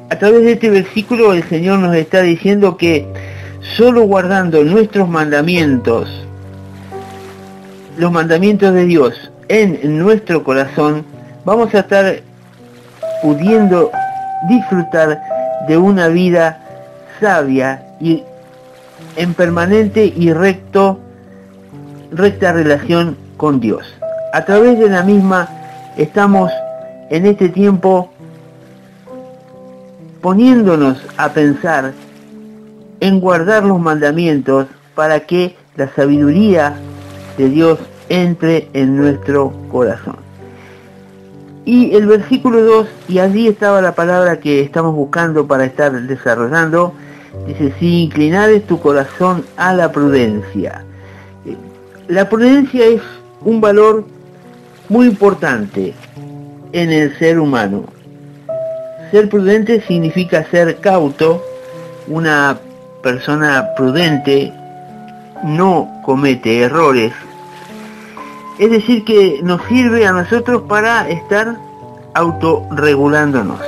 A través de este versículo el Señor nos está diciendo que solo guardando nuestros mandamientos, los mandamientos de Dios en nuestro corazón, vamos a estar pudiendo disfrutar de una vida sabia y en permanente y recta relación con Dios. A través de la misma estamos en este tiempo poniéndonos a pensar en guardar los mandamientos para que la sabiduría de Dios entre en nuestro corazón. Y el versículo 2, y allí estaba la palabra que estamos buscando para estar desarrollando, dice: si inclinares tu corazón a la prudencia. La prudencia es un valor muy importante en el ser humano. Ser prudente significa ser cauto. Una persona prudente no comete errores. Es decir, que nos sirve a nosotros para estar autorregulándonos.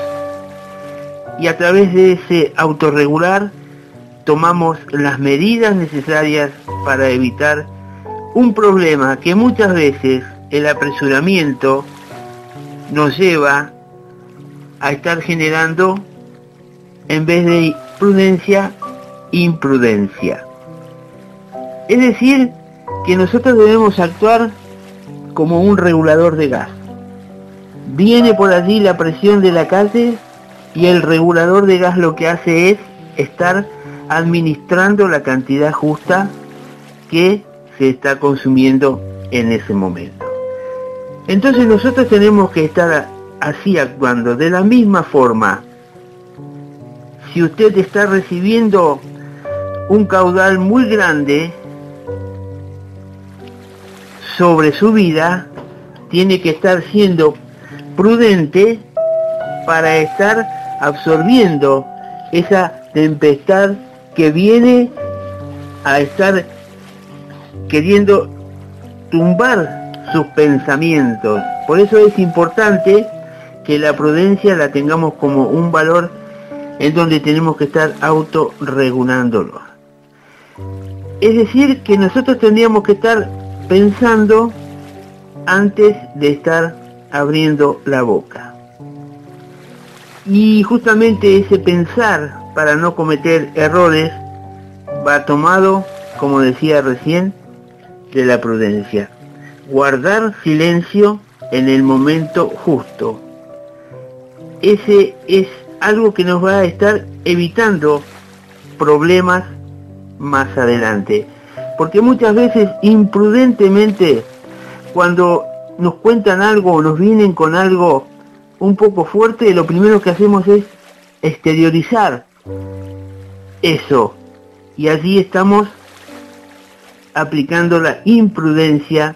Y a través de ese autorregular tomamos las medidas necesarias para evitar un problema que muchas veces el apresuramiento nos lleva a estar generando, en vez de prudencia, imprudencia. Es decir, que nosotros debemos actuar como un regulador de gas. Viene por allí la presión de la calle y el regulador de gas lo que hace es estar administrando la cantidad justa que se está consumiendo en ese momento. Entonces nosotros tenemos que estar así actuando. De la misma forma, si usted está recibiendo un caudal muy grande sobre su vida, tiene que estar siendo prudente para estar absorbiendo esa tempestad que viene a estar queriendo tumbar sus pensamientos. Por eso es importante que la prudencia la tengamos como un valor en donde tenemos que estar autorregulándolo. Es decir, que nosotros tendríamos que estar pensando antes de estar abriendo la boca. Y justamente ese pensar para no cometer errores va tomado, como decía recién, de la prudencia. Guardar silencio en el momento justo. Ese es algo que nos va a estar evitando problemas más adelante. Porque muchas veces imprudentemente, cuando nos cuentan algo o nos vienen con algo un poco fuerte, lo primero que hacemos es exteriorizar eso. Y allí estamos aplicando la imprudencia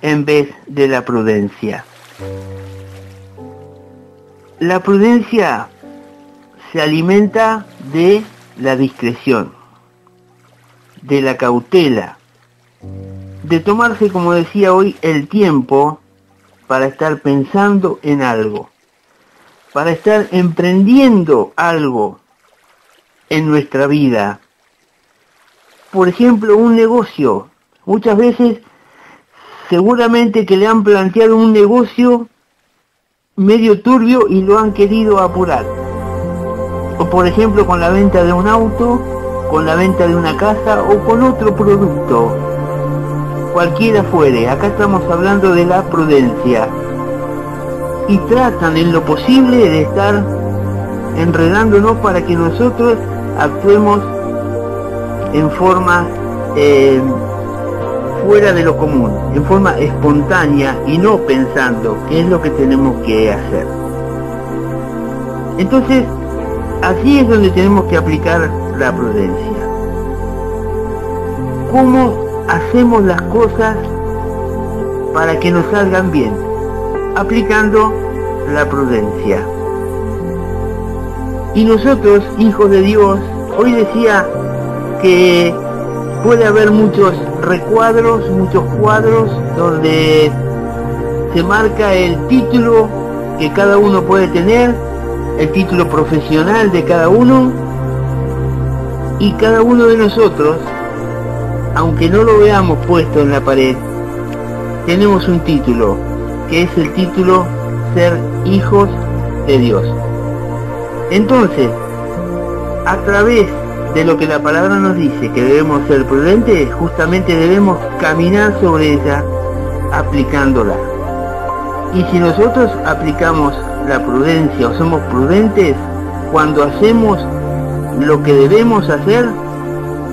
en vez de la prudencia. La prudencia se alimenta de la discreción, de la cautela, de tomarse, como decía hoy, el tiempo para estar pensando en algo, para estar emprendiendo algo en nuestra vida. Por ejemplo, un negocio. Muchas veces, seguramente que le han planteado un negocio medio turbio y lo han querido apurar. O por ejemplo con la venta de un auto, con la venta de una casa o con otro producto, cualquiera fuere. Acá estamos hablando de la prudencia. Y tratan en lo posible de estar enredándonos para que nosotros actuemos en forma fuera de lo común, en forma espontánea y no pensando qué es lo que tenemos que hacer. Entonces, así es donde tenemos que aplicar la prudencia. ¿Cómo hacemos las cosas para que nos salgan bien? Aplicando la prudencia. Y nosotros, hijos de Dios, hoy decía que puede haber muchos recuadros, muchos cuadros donde se marca el título que cada uno puede tener, el título profesional de cada uno, y cada uno de nosotros, aunque no lo veamos puesto en la pared, tenemos un título, que es el título ser hijos de Dios. Entonces, a través de lo que la palabra nos dice que debemos ser prudentes, justamente debemos caminar sobre ella aplicándola. Y si nosotros aplicamos la prudencia o somos prudentes, cuando hacemos lo que debemos hacer,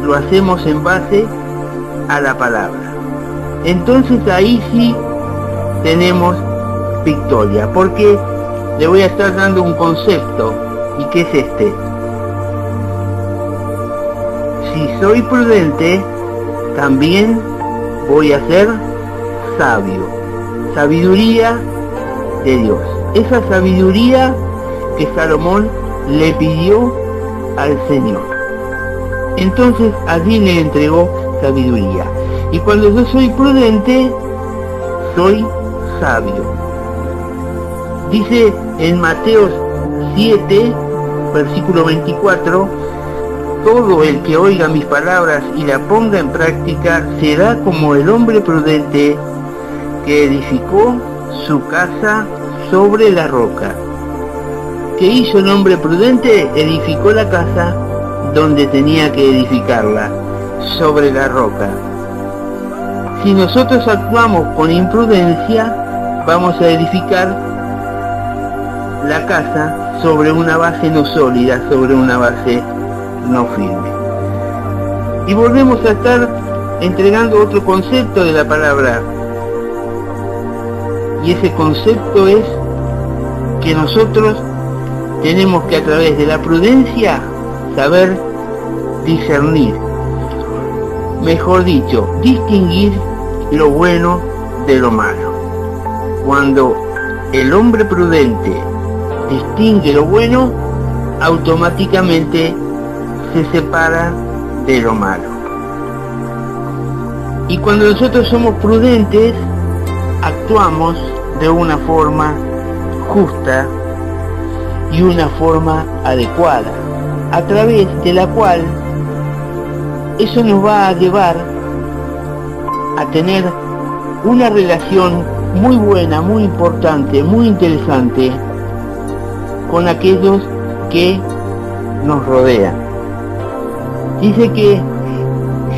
lo hacemos en base a la palabra. Entonces ahí sí tenemos victoria, porque le voy a estar dando un concepto, y que es este: si soy prudente, también voy a ser sabio. Sabiduría de Dios, esa sabiduría que Salomón le pidió al Señor. Entonces allí le entregó sabiduría. Y cuando yo soy prudente, soy sabio. Dice en Mateo 7, versículo 24, todo el que oiga mis palabras y la ponga en práctica será como el hombre prudente que edificó su casa sobre la roca. ¿Qué hizo el hombre prudente? Edificó la casa donde tenía que edificarla, sobre la roca. Si nosotros actuamos con imprudencia, vamos a edificar la casa sobre una base no sólida, sobre una base no firme. Y volvemos a estar entregando otro concepto de la palabra. Y ese concepto es que nosotros tenemos que, a través de la prudencia, saber discernir, mejor dicho, distinguir lo bueno de lo malo. Cuando el hombre prudente distingue lo bueno, automáticamente se separa de lo malo. Y cuando nosotros somos prudentes, actuamos de una forma justa y una forma adecuada, a través de la cual eso nos va a llevar a tener una relación muy buena, muy importante, muy interesante con aquellos que nos rodean. Dice que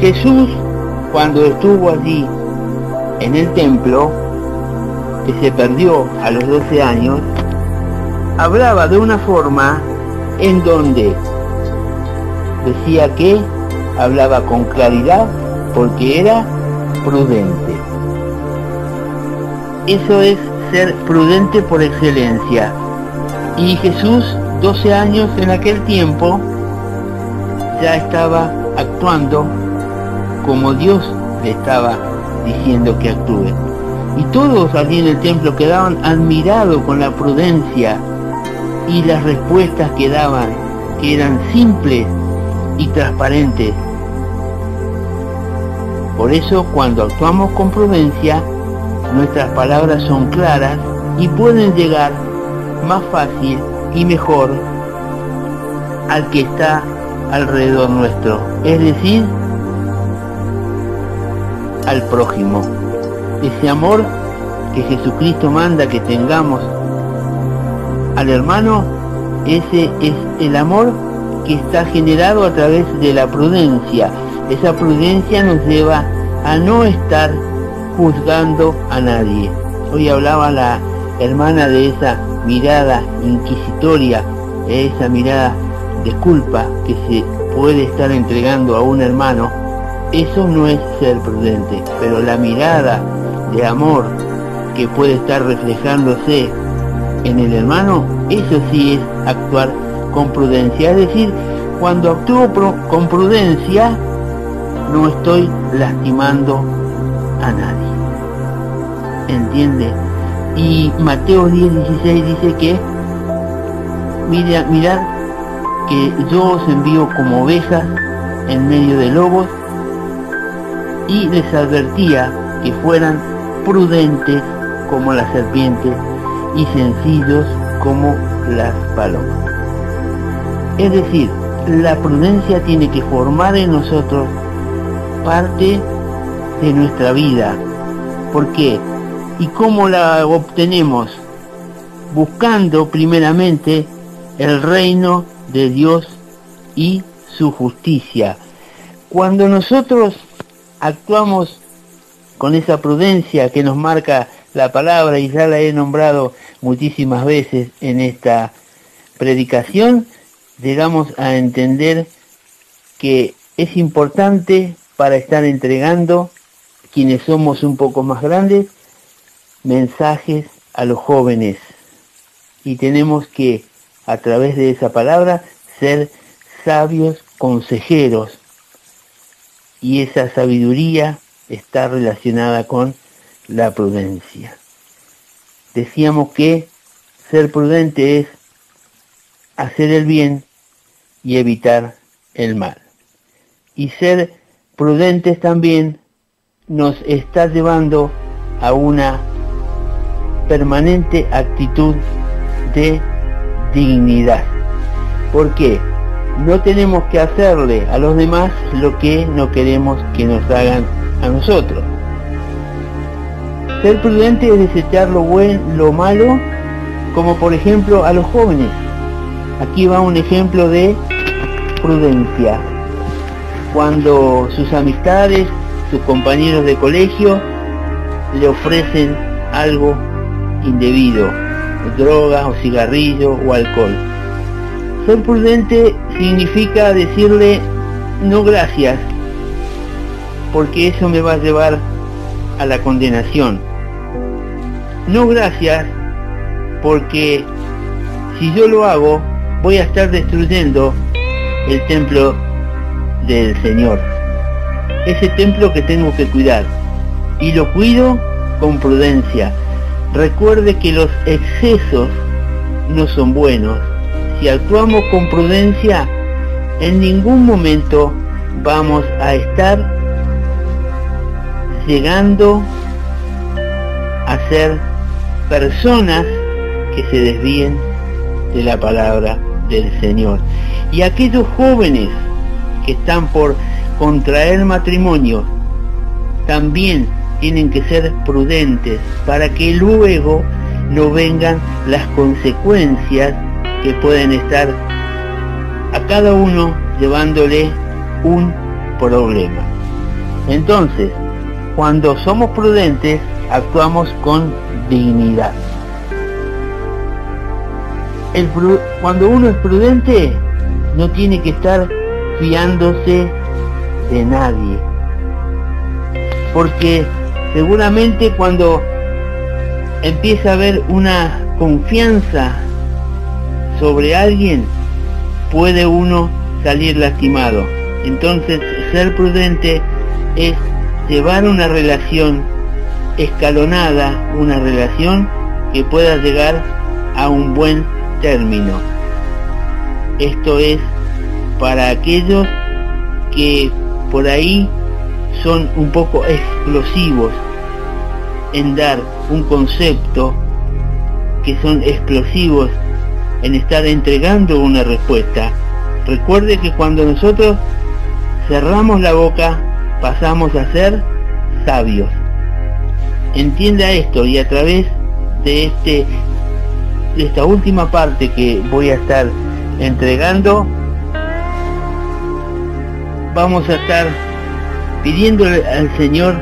Jesús, cuando estuvo allí en el templo, que se perdió a los 12 años, hablaba de una forma en donde decía que hablaba con claridad porque era prudente. Eso es ser prudente por excelencia. Y Jesús, 12 años en aquel tiempo, ya estaba actuando como Dios le estaba diciendo que actúe. Y todos allí en el templo quedaban admirados con la prudencia y las respuestas que daban, que eran simples y transparentes. Por eso, cuando actuamos con prudencia, nuestras palabras son claras y pueden llegar más fácil y mejor al que está alrededor nuestro, es decir, al prójimo. Ese amor que Jesucristo manda que tengamos al hermano, ese es el amor que está generado a través de la prudencia. Esa prudencia nos lleva a no estar juzgando a nadie. Hoy hablaba la hermana de esa mirada inquisitoria, esa mirada de culpa que se puede estar entregando a un hermano. Eso no es ser prudente, pero la mirada de amor que puede estar reflejándose en el hermano, eso sí es actuar con prudencia. Es decir, cuando actúo con prudencia, no estoy lastimando a nadie. ¿Entiende? Y Mateo 10:16 dice que mirad que yo os envío como ovejas en medio de lobos, y les advertía que fueran prudentes como las serpientes y sencillos como las palomas. Es decir, la prudencia tiene que formar en nosotros parte de nuestra vida. ¿Por qué? ¿Y cómo la obtenemos? Buscando primeramente el reino de Dios y su justicia. Cuando nosotros actuamos con esa prudencia que nos marca la palabra, y ya la he nombrado muchísimas veces en esta predicación, llegamos a entender que es importante para estar entregando, quienes somos un poco más grandes, mensajes a los jóvenes, y tenemos que, a través de esa palabra, ser sabios consejeros, y esa sabiduría está relacionada con la prudencia. Decíamos que ser prudente es hacer el bien y evitar el mal. Y ser prudentes también nos está llevando a una permanente actitud de dignidad. ¿Por qué? No tenemos que hacerle a los demás lo que no queremos que nos hagan a nosotros. Ser prudente es desechar lo malo, como por ejemplo a los jóvenes. Aquí va un ejemplo de prudencia. Cuando sus amistades, sus compañeros de colegio le ofrecen algo indebido, droga o cigarrillo o alcohol. Ser prudente significa decirle no gracias, porque eso me va a llevar a la condenación. No gracias, porque si yo lo hago, voy a estar destruyendo el templo del Señor. Ese templo que tengo que cuidar. Y lo cuido con prudencia. Recuerde que los excesos no son buenos. Si actuamos con prudencia, en ningún momento vamos a estar llegando a ser personas que se desvíen de la palabra del Señor. Y aquellos jóvenes que están por contraer matrimonio también tienen que ser prudentes para que luego no vengan las consecuencias que pueden estar a cada uno llevándole un problema. Entonces, cuando somos prudentes, actuamos con dignidad. Cuando uno es prudente, no tiene que estar fiándose de nadie, porque seguramente cuando empieza a haber una confianza sobre alguien, puede uno salir lastimado. Entonces, ser prudente es llevar una relación escalonada, una relación que pueda llegar a un buen término. Esto es para aquellos que por ahí son un poco explosivos en dar un concepto, que son explosivos en estar entregando una respuesta. Recuerde que cuando nosotros cerramos la boca, pasamos a ser sabios. Entienda esto, y a través de esta última parte que voy a estar entregando, vamos a estar pidiéndole al Señor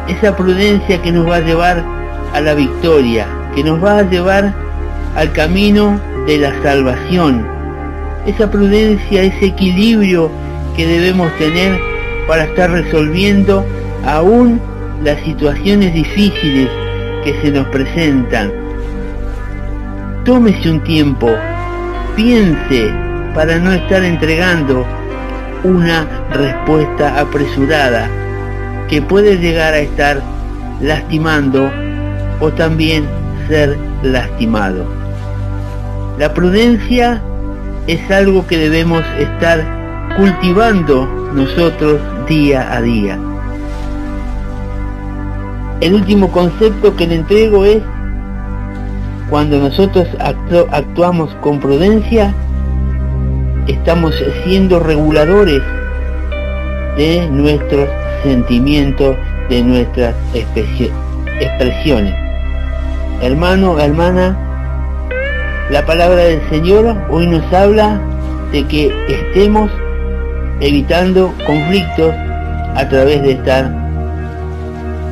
esa prudencia que nos va a llevar a la victoria, que nos va a llevar al camino de la salvación. Esa prudencia, ese equilibrio que debemos tener para estar resolviendo aún las situaciones difíciles que se nos presentan. tómese un tiempo, piense para no estar entregando una respuesta apresurada que puede llegar a estar lastimando o también ser lastimado. La prudencia es algo que debemos estar cultivando nosotros día a día. El último concepto que le entrego es: cuando nosotros actuamos con prudencia, estamos siendo reguladores de nuestros sentimientos, de nuestras expresiones. Hermano, hermana, la palabra del Señor hoy nos habla de que estemos evitando conflictos a través de estar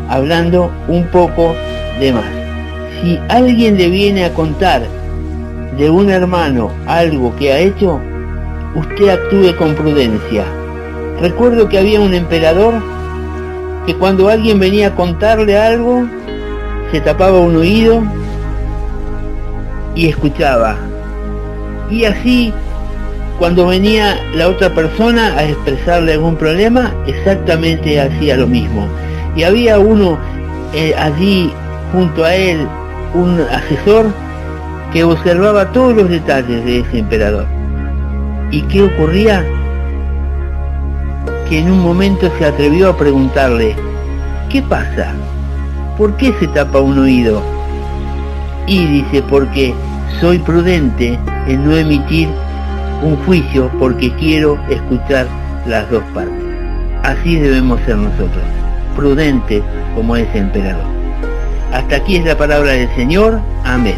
hablando un poco de más. Si alguien le viene a contar de un hermano algo que ha hecho, usted actúe con prudencia. Recuerdo que había un emperador que cuando alguien venía a contarle algo, se tapaba un oído y escuchaba. Y así, cuando venía la otra persona a expresarle algún problema, exactamente hacía lo mismo. Y había uno allí junto a él, un asesor, que observaba todos los detalles de ese emperador. ¿Y qué ocurría? Que en un momento se atrevió a preguntarle: ¿qué pasa? ¿Por qué se tapa un oído? Y dice: porque soy prudente en no emitir un juicio, porque quiero escuchar las dos partes. Así debemos ser nosotros, prudentes como ese emperador. Hasta aquí es la palabra del Señor. Amén.